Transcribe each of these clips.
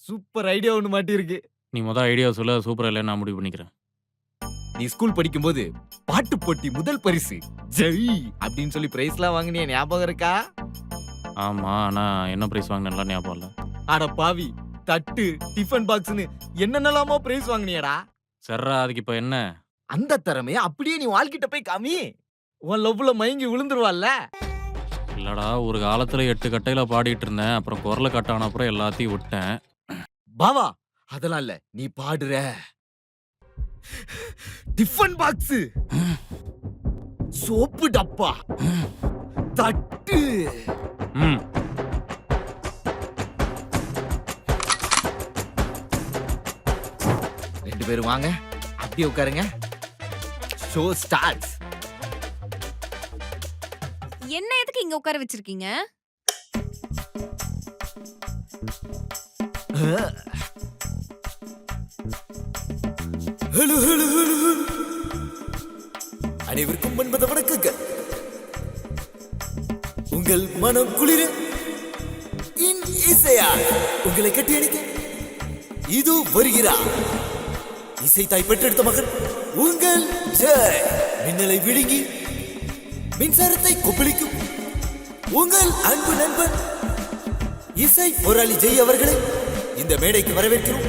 Super idea ஒண்ணு மாட்டியிருக்கு. நீ idea சொல்ல, சூப்பரா இல்லைன்னு நான் முடிவு பண்ணிக்கிறேன். நீ ஸ்கூல் படிக்கும்போது பாட்டு போட்டி முதல் பரிசு ஜெய் அப்படின்னு சொல்லி பிரைஸ்லாம் வாங்கினிய ஞாபகம் இருக்கா? ஆமா, ஆனா என்ன பிரைஸ் வாங்கினேன்லாம் ஞாபகம் இல்ல. அட பாவி, தட்டு, டிஃபன் பாக்ஸ்னு என்னென்னலாமோ பிரைஸ் வாங்கினியடா. சர்ரா, அதுக்கு இப்ப என்ன? அந்த திறமைய அப்படியே நீ வாழ்க்கிட்ட போய் காமி. உன் லவ்ல மயங்கி விழுந்துருவாள்ல. இல்லடா, ஒரு காலத்துல 8 கட்டையில பாடிட்டு இருந்தேன். அப்புறம் குரல கட்டான அப்புறம் எல்லாத்தையும் விட்டேன். பாவா, அதெல்லாம் இல்ல. நீ பாடுற டிஃபன் பாக்ஸ், சோப்பு டப்பா, தட்டு. ம். ரெண்டு பேரும் வாங்க, அப்படியே உட்காருங்க. Show starts. என்ன எதுக்கு இங்க உட்கார வச்சிருக்கீங்க? Hello hello hello. அனைவருக்கும் என்பத வணக்கங்கள். உங்கள் மனம் குளிர இசையா உங்களை கட்டி அணைக்க இது வருகிறார். இசை தாய் பெற்றெடுத்த மகன் உங்கள் ஜெய். மின்னலை விழுங்கி மின்சாரத்தை கொப்பளிக்கும் உங்கள் அன்பு நண்பன் இசை போராளி ஜெய் அவர்களை இந்த மேடைக்கு வரவேற்கிறோம்.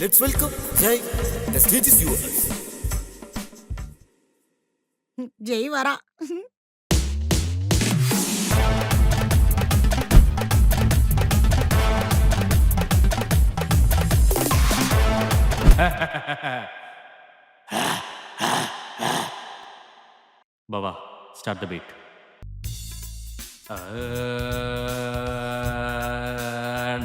Let's welcome Jai. The stage is yours. Jai வரா. பாவா, ஸ்டார்ட் த பீட்.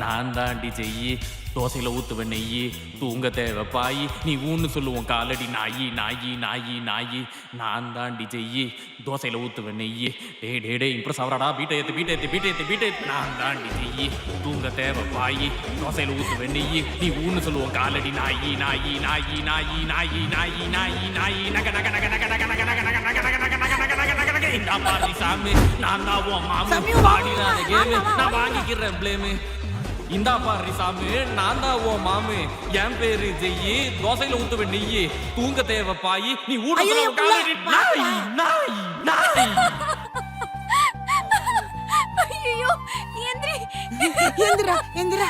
நான் தாண்டி செய்யி, தோசையில ஊத்துவ நெய்யி, தூங்க தேவை பாயி, நீ ஊன்னு சொல்லுவோம் காலடி நாயி நாயி நாயி நாயி. நான் தாண்டி செய்யி, தோசையில ஊத்துவ நெய்யி. டே டே டே இம்ப்ரெஸ் ஆவராடா, பீட்டை ஏத்து பீட்டை ஏத்து பீட்டை ஏத்து பீட்டை ஏத்து. நான் தாண்டி செய்யி, தூங்க தேவை பாயி, தோசையில ஊத்துவ நெய்யி, நீ ஊன்னு சொல்லுவோம் காலடி நாயி நாயி நாயி நாயி நாயி நாயி நாயி நாயி. நக நக நக நக நக நக நக நக நக நக நக நக நக நக நக. இந்த பாரி சாமி, நான் தான் உன் மாமு, பாடினாத கேமு, நான் வாங்கிக்கிறேன் பிளேமு. இந்தா பாரு சாமி, நான் தான் உன் மாமு, என் பேரு ஜெய்யி, தோசையில ஊத்துவ நெய்யி, தூங்க தேவை பாயி, நீ ஊட நாய் நாய் நாய். ஐயோ, எந்திரி. எந்திரா எந்திரா.